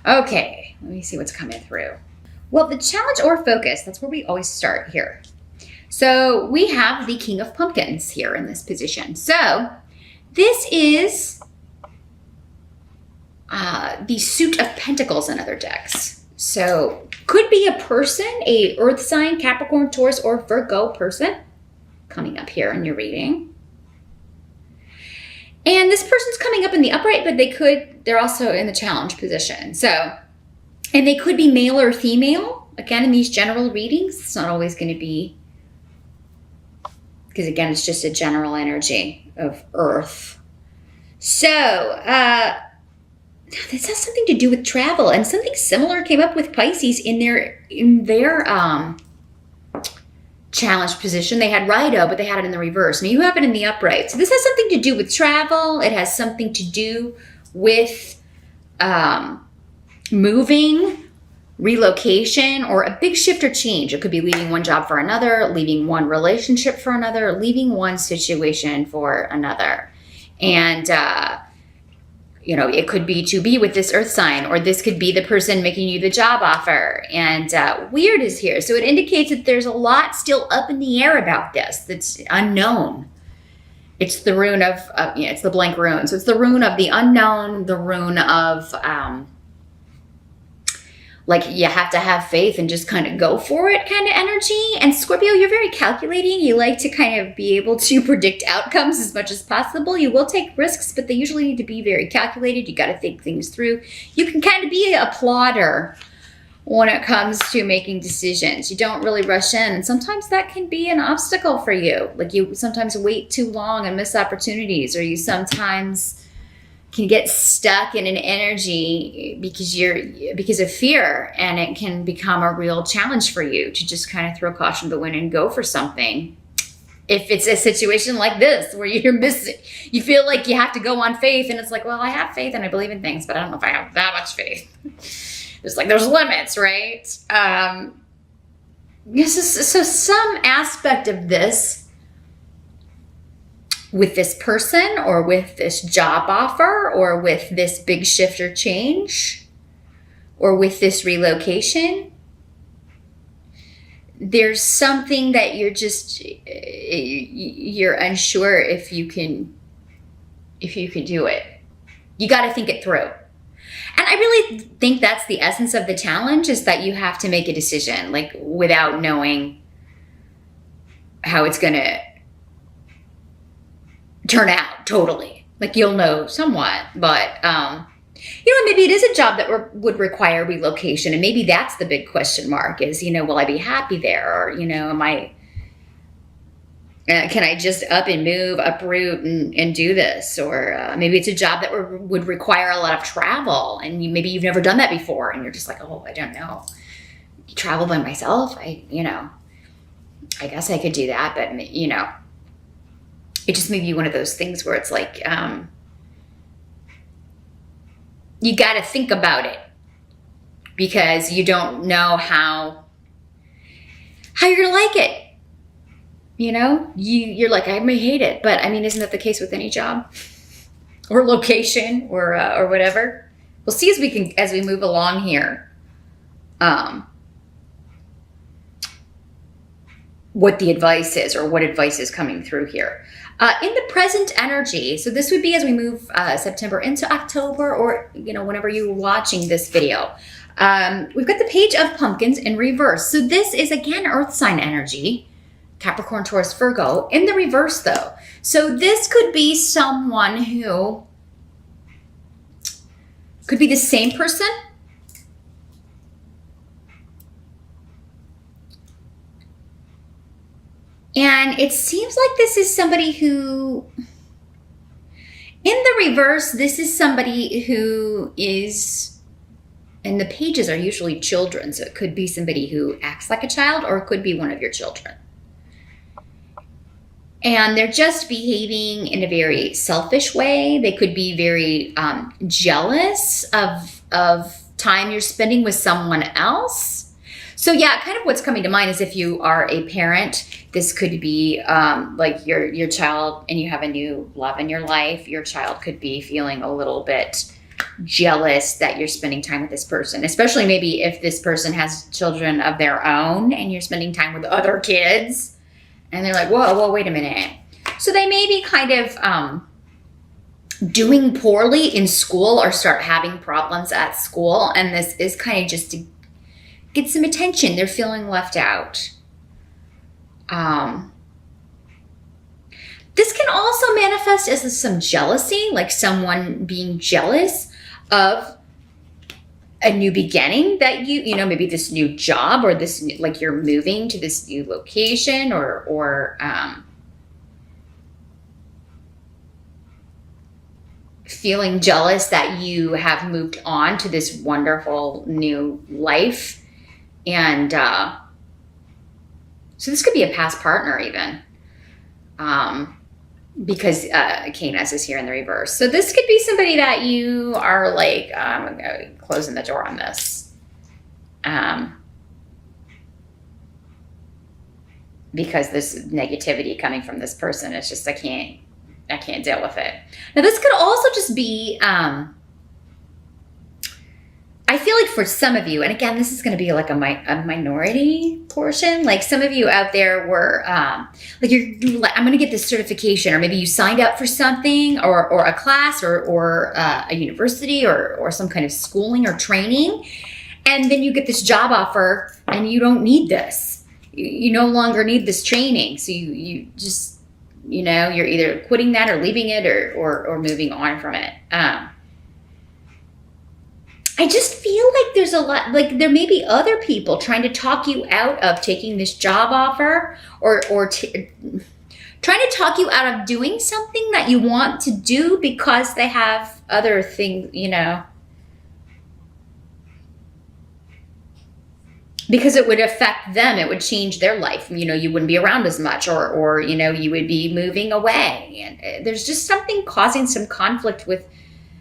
Okay, let me see what's coming through. Well, the challenge or focus, that's where we always start here. So we have the King of Pumpkins here in this position. So this is the Suit of Pentacles in other decks. So could be a person, a Earth sign, Capricorn, Taurus, or Virgo person coming up here in your reading. And this person's coming up in the upright, but they're also in the challenge position. So, and they could be male or female. Again, in these general readings, it's not always going to be, because again, it's just a general energy of Earth. So, this has something to do with travel, and something similar came up with Pisces in their challenge position. They had Rido, but they had it in the reverse. Now you have it in the upright. So this has something to do with travel. It has something to do with moving, relocation, or a big shift or change. It could be leaving one job for another, leaving one relationship for another, leaving one situation for another. And, you know, it could be to be with this Earth sign, or this could be the person making you the job offer. And weird is here. So it indicates that there's a lot still up in the air about this that's unknown. It's the rune of, it's the blank rune. So it's the rune of the unknown, the rune of, like you have to have faith and just kind of go for it kind of energy. And Scorpio, you're very calculating. You like to kind of be able to predict outcomes as much as possible. You will take risks, but they usually need to be very calculated. You got to think things through. You can kind of be a plodder when it comes to making decisions. You don't really rush in. And sometimes that can be an obstacle for you. Like you sometimes wait too long and miss opportunities, or you sometimes can get stuck in an energy because of fear, and it can become a real challenge for you to just kind of throw caution to the wind and go for something. If it's a situation like this where you're missing, you feel like you have to go on faith, and it's like, well, I have faith and I believe in things, but I don't know if I have that much faith. It's like there's limits, right? So some aspect of this with this person, or with this job offer, or with this big shift or change, or with this relocation, there's something that you're unsure if you can do it. You got to think it through. And I really think that's the essence of the challenge, is that you have to make a decision, like without knowing how it's going to turn out totally. Like you'll know somewhat, but maybe it is a job that would require relocation, and maybe that's the big question mark is, will I be happy there, or am I can I just up and move, uproot and do this, or maybe it's a job that would require a lot of travel, and maybe you've never done that before, and you're just like, oh, I don't know, travel by myself. I guess I could do that, but it just may be one of those things where it's like, you got to think about it, because you don't know how you're going to like it. You're like, I may hate it, but isn't that the case with any job or location or whatever? We'll see as we move along here, what the advice is, or what advice is coming through here. In the present energy, so this would be as we move September into October, or whenever you're watching this video, we've got the Page of Pumpkins in reverse. So this is again Earth sign energy, Capricorn, Taurus, Virgo, in the reverse though. So this could be someone who could be the same person, and it seems like this is somebody who, in the reverse, this is somebody who is, and the pages are usually children, so it could be somebody who acts like a child, or it could be one of your children. And they're just behaving in a very selfish way. They could be very jealous of time you're spending with someone else. So yeah, kind of what's coming to mind is if you are a parent, this could be like your child, and you have a new love in your life. Your child could be feeling a little bit jealous that you're spending time with this person, especially maybe if this person has children of their own and you're spending time with other kids and they're like, whoa, wait a minute. So they may be kind of doing poorly in school or start having problems at school. And this is kind of just to get some attention. They're feeling left out. This can also manifest as some jealousy, like someone being jealous of a new beginning that you know, maybe this new job or this, like you're moving to this new location or feeling jealous that you have moved on to this wonderful new life. And so this could be a past partner even. Because Canis is here in the reverse. So this could be somebody that you are like, I'm closing the door on this. Because this negativity coming from this person, it's just, I can't deal with it. Now this could also just be, I feel like for some of you, and again, this is going to be like a minority portion. Like some of you out there were like, you're like, I'm going to get this certification, or maybe you signed up for something or a class or a university or some kind of schooling or training. And then you get this job offer and you don't need this. You no longer need this training. So you just, you know, you're either quitting that or leaving it or moving on from it. I just feel like there's a lot, like there may be other people trying to talk you out of taking this job offer or trying to talk you out of doing something that you want to do because they have other things, you know, because it would affect them. It would change their life. You know, you wouldn't be around as much or you know, you would be moving away. And there's just something causing some conflict with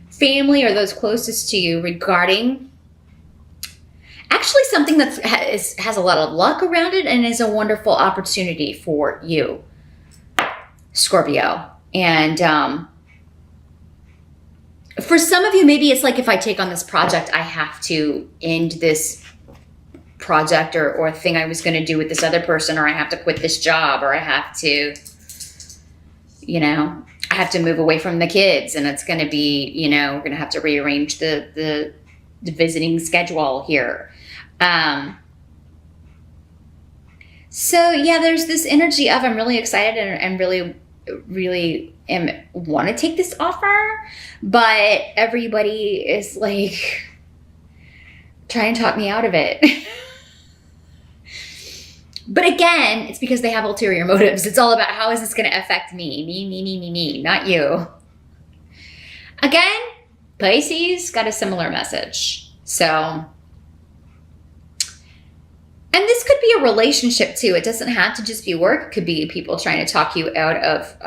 family or those closest to you regarding actually something that has a lot of luck around it and is a wonderful opportunity for you, Scorpio. And for some of you, maybe it's like, if I take on this project, I have to end this project or thing I was going to do with this other person, or I have to quit this job, or I have to, you know, I have to move away from the kids, and it's going to be, you know, we're going to have to rearrange the visiting schedule here. So yeah, there's this energy of, I'm really excited and really want to take this offer, but everybody is like trying to talk me out of it. But again, it's because they have ulterior motives. It's all about, how is this going to affect me? Me, not you. Again, Pisces got a similar message. So, and this could be a relationship too. It doesn't have to just be work. It could be people trying to talk you out of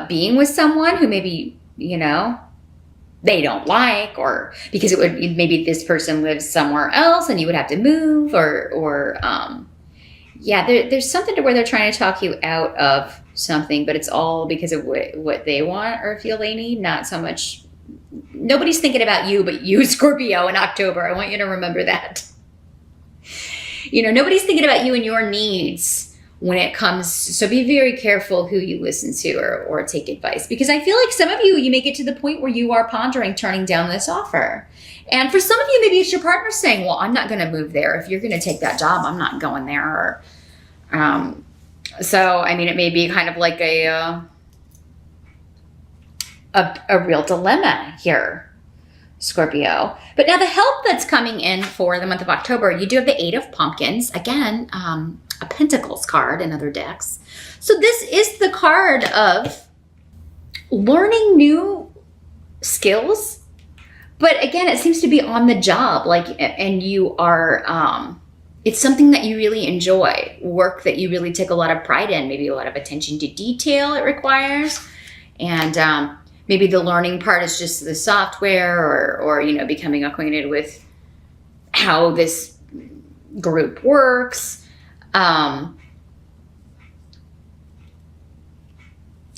being with someone who maybe, you know, they don't like, or because it would, maybe this person lives somewhere else and you would have to move or yeah, there's something to where they're trying to talk you out of something, but it's all because of what they want or feel they need, not so much, nobody's thinking about you, but you, Scorpio, in October. I want you to remember that. You know, nobody's thinking about you and your needs when it comes, so be very careful who you listen to or take advice, because I feel like some of you may get to the point where you are pondering turning down this offer. And for some of you, maybe it's your partner saying, well, I'm not going to move there. If you're going to take that job, I'm not going there. So, I mean, it may be kind of like a real dilemma here, Scorpio. But now the help that's coming in for the month of October, you do have the 8 of Pumpkins. Again, a Pentacles card in other decks. So this is the card of learning new skills. But again, it seems to be on the job, like, and you are, it's something that you really enjoy, work that you really take a lot of pride in, maybe a lot of attention to detail it requires. And maybe the learning part is just the software or you know, becoming acquainted with how this group works.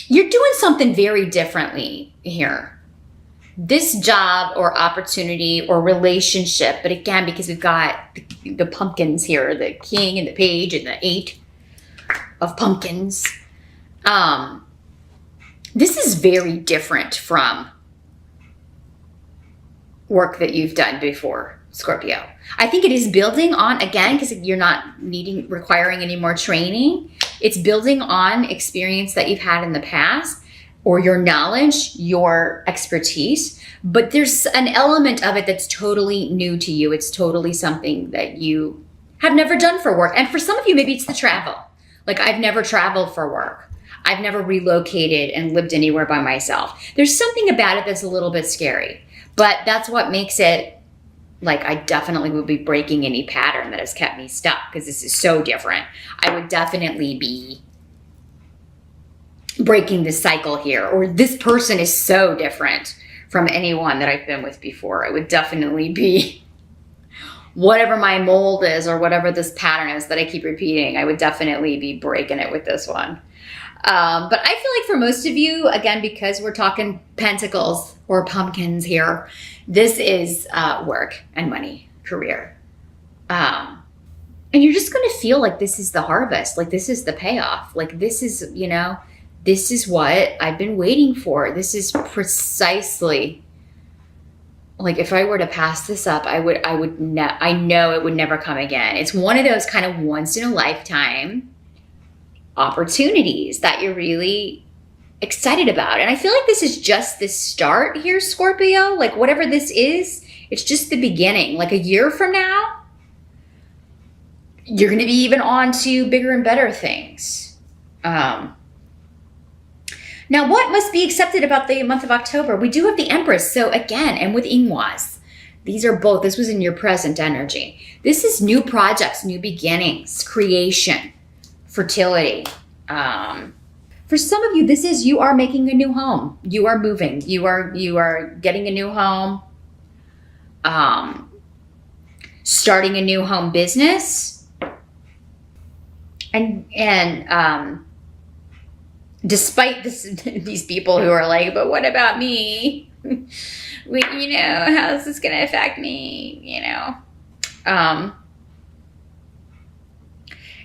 You're doing something very differently here. This job or opportunity or relationship, but again, because we've got the pumpkins here, the king and the page and the 8 of pumpkins, this is very different from work that you've done before, Scorpio. I think it is building on, again, because you're not requiring any more training. It's building on experience that you've had in the past, or your knowledge, your expertise. But there's an element of it that's totally new to you. It's totally something that you have never done for work. And for some of you, maybe it's the travel. Like, I've never traveled for work. I've never relocated and lived anywhere by myself. There's something about it that's a little bit scary. But that's what makes it, like, I definitely would be breaking any pattern that has kept me stuck, because this is so different. I would definitely be breaking the cycle here, or this person is so different from anyone that I've been with before. I would definitely be, whatever my mold is or whatever this pattern is that I keep repeating, I would definitely be breaking it with this one. But I feel like for most of you, again, because we're talking pentacles or pumpkins here, this is work and money, career. And you're just going to feel like this is the harvest, like this is the payoff, like this is, you know, this is what I've been waiting for. This is precisely, like, if I were to pass this up, I know it would never come again. It's one of those kind of once in a lifetime opportunities that you're really excited about. And I feel like this is just the start here, Scorpio. Like, whatever this is, it's just the beginning. Like, a year from now, you're going to be even on to bigger and better things. Now, what must be accepted about the month of October? We do have the Empress. So again, and with Ingwas, these are both, this was in your present energy. This is new projects, new beginnings, creation, fertility. For some of you, this is, you are making a new home. You are moving. You are getting a new home. Starting a new home business. And despite these people who are like, but what about me? You know, how's this going to affect me? You know,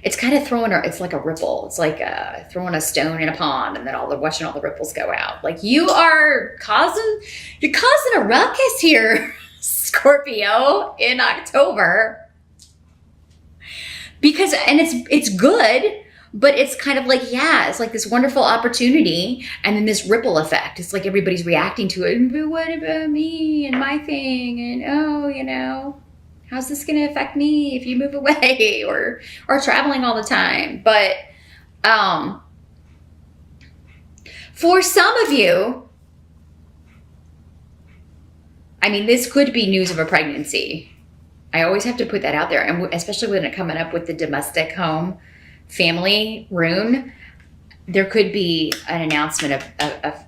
it's kind of it's like a ripple. It's like throwing a stone in a pond and then watching all the ripples go out. Like, you're causing a ruckus here, Scorpio, in October. Because, and it's good, but it's kind of like, yeah, it's like this wonderful opportunity, and then this ripple effect. It's like everybody's reacting to it. But what about me and my thing? And, oh, you know, how's this going to affect me if you move away or traveling all the time? But for some of you, I mean, this could be news of a pregnancy. I always have to put that out there, and especially when it coming up with the domestic home family rune, there could be an announcement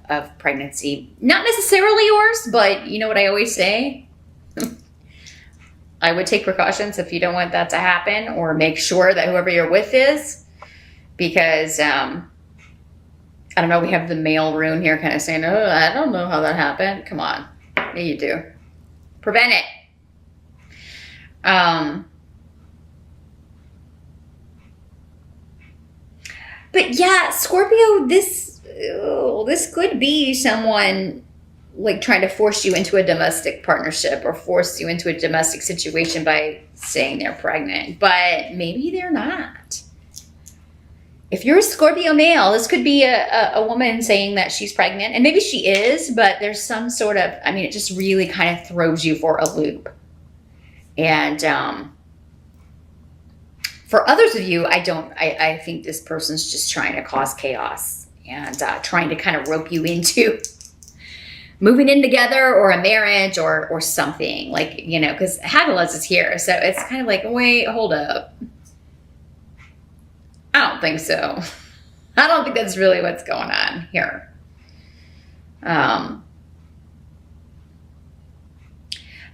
of pregnancy. Not necessarily yours, but you know what I always say? I would take precautions if you don't want that to happen, or make sure that whoever you're with is, because I don't know, we have the male rune here kind of saying, oh, I don't know how that happened. Come on. Yeah, you do. Prevent it. But yeah, Scorpio, this could be someone like trying to force you into a domestic partnership or force you into a domestic situation by saying they're pregnant, but maybe they're not. If you're a Scorpio male, this could be a woman saying that she's pregnant, and maybe she is, but there's some sort of, I mean, it just really kind of throws you for a loop. And for others of you, I think this person's just trying to cause chaos and trying to kind of rope you into moving in together or a marriage or something, like, you know, because Hagalaz is here. So it's kind of like, wait, hold up. I don't think so. I don't think that's really what's going on here.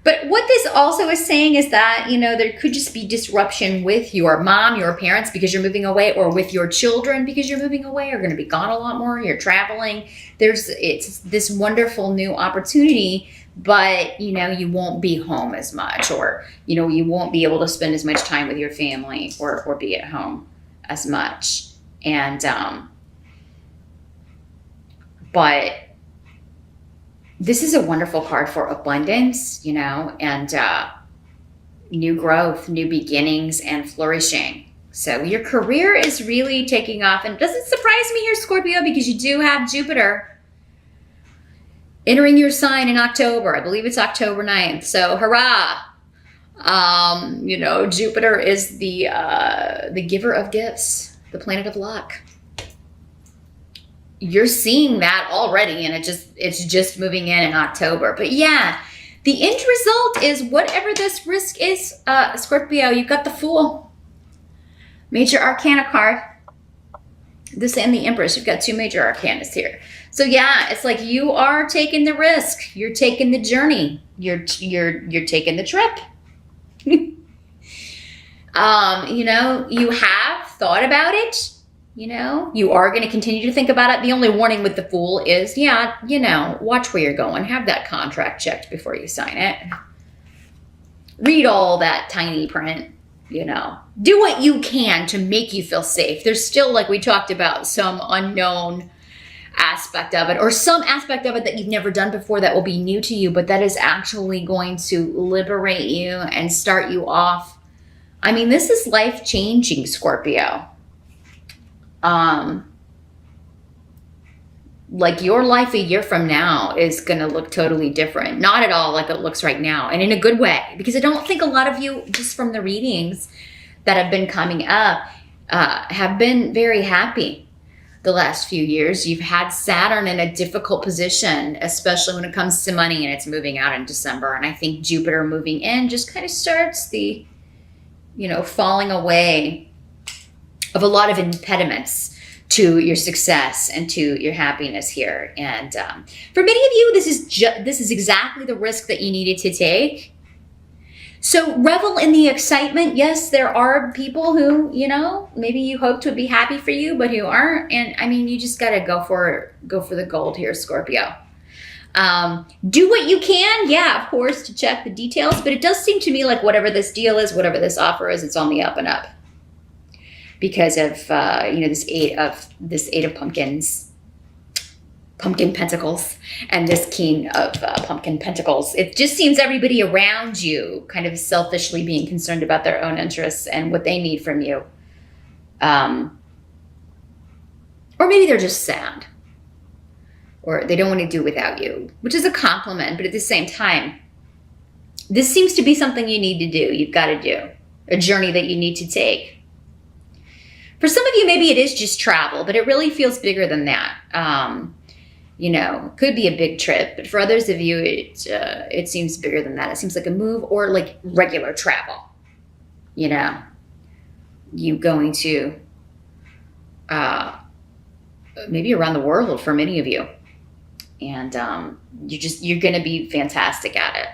But what this also is saying is that, you know, there could just be disruption with your mom, your parents, because you're moving away, or with your children because you're moving away, or going to be gone a lot more. You're traveling. It's this wonderful new opportunity, but, you know, you won't be home as much, or, you know, you won't be able to spend as much time with your family, or be at home as much. And, but this is a wonderful card for abundance, you know, and new growth, new beginnings, and flourishing. So your career is really taking off. And it doesn't surprise me here, Scorpio, because you do have Jupiter entering your sign in October. I believe it's October 9th. So hurrah. You know, Jupiter is the giver of gifts, the planet of luck. You're seeing that already, and it's just moving in October. But yeah, the end result is whatever this risk is, Scorpio, you've got the Fool. Major Arcana card. This and the Empress. You've got two major arcanas here. So yeah, it's like you are taking the risk. You're taking the journey. You're taking the trip. You know, you have thought about it. You know, you are going to continue to think about it. The only warning with the Fool is, yeah, you know, watch where you're going. Have that contract checked before you sign it. Read all that tiny print, you know. Do what you can to make you feel safe. There's still, like we talked about, some unknown aspect of it, or some aspect of it that you've never done before that will be new to you, but that is actually going to liberate you and start you off. I mean, this is life-changing, Scorpio. Like your life a year from now is going to look totally different. Not at all like it looks right now, and in a good way, because I don't think a lot of you, just from the readings that have been coming up, have been very happy the last few years. You've had Saturn in a difficult position, especially when it comes to money, and it's moving out in December. And I think Jupiter moving in just kind of starts the, you know, falling away of a lot of impediments to your success and to your happiness here. And for many of you, this is exactly the risk that you needed to take. So revel in the excitement. Yes, there are people who, you know, maybe you hoped would be happy for you, but who aren't. And I mean, you just got to go for the gold here, Scorpio. Do what you can, yeah, of course, to check the details. But it does seem to me like whatever this deal is, whatever this offer is, it's on the up and up. Because of, you know, this eight of pumpkins, pumpkin pentacles, and this king of pumpkin pentacles. It just seems everybody around you kind of selfishly being concerned about their own interests and what they need from you. Or maybe they're just sad, or they don't want to do without you, which is a compliment. But at the same time, this seems to be something you need to do. You've got to do a journey that you need to take. For some of you, maybe it is just travel, but it really feels bigger than that. You know, could be a big trip, but for others of you, it seems bigger than that. It seems like a move, or like regular travel. You know, you going to maybe around the world for many of you, and you're going to be fantastic at it.